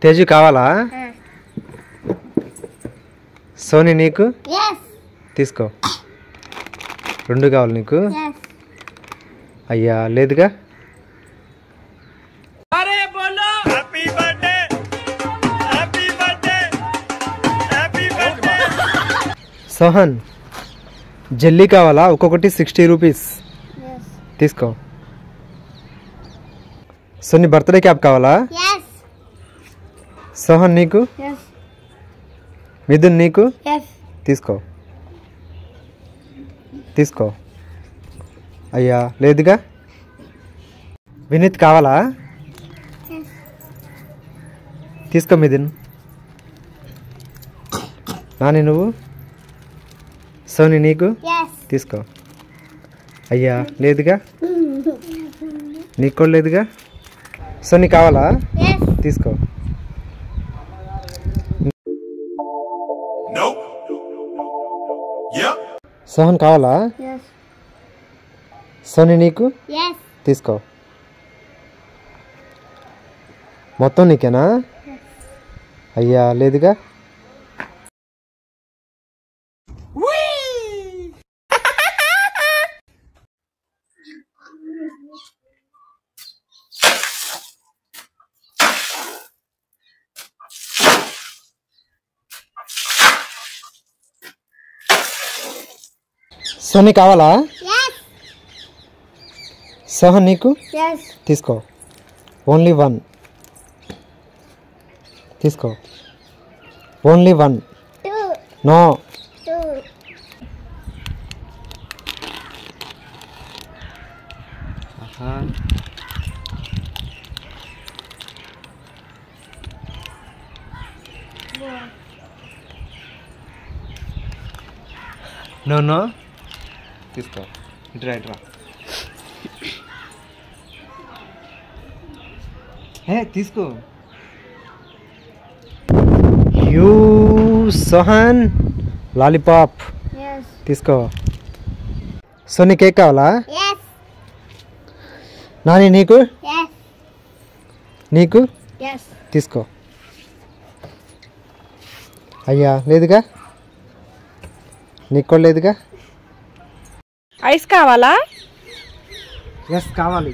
తేజు కావాలా? సోనీ నీకు తీసుకో. 2 కావాలి నీకు? అయ్యా లేదుగా. సోహన్ జెల్లీ కావాలా? ఒక్కొక్కటి 60 రూపీస్ తీసుకో. సోనీ బర్త్డే క్యాప్ కావాలా? సోహన్ నీకు? మిథున్ నీకు? తీసుకో తీసుకో. అయ్యా లేదుగా. వినీత్ కావాలా? తీసుకో మిథున్. నాని నువ్వు? సోని నీకు? తీసుకో. అయ్యా లేదుగా. నీకు కూడా లేదుగా. సోని కావాలా? తీసుకో. సోహన్ కావాలా? సోని నీకు? తీసుకో. మొత్తం నీకేనా? అయ్యా లేదుగా. సోని కావాలా? సోహన్ నీకు? తీసుకో. ఓన్లీ 1 తీసుకో. ఓన్లీ 1. నో. నో నో తీసుకో. ఇట్రా ఇట్రా. తీసుకో. యూ సోహన్ లాలీపాప్ తీసుకో. సోనీ కేక్ కావాలా? నాని నీకు? నీకు? తీసుకో. అయ్యా లేదుగా. నీకు కూడా లేదుగా. ఐస్ కావాలా? ఎస్ కావాలి.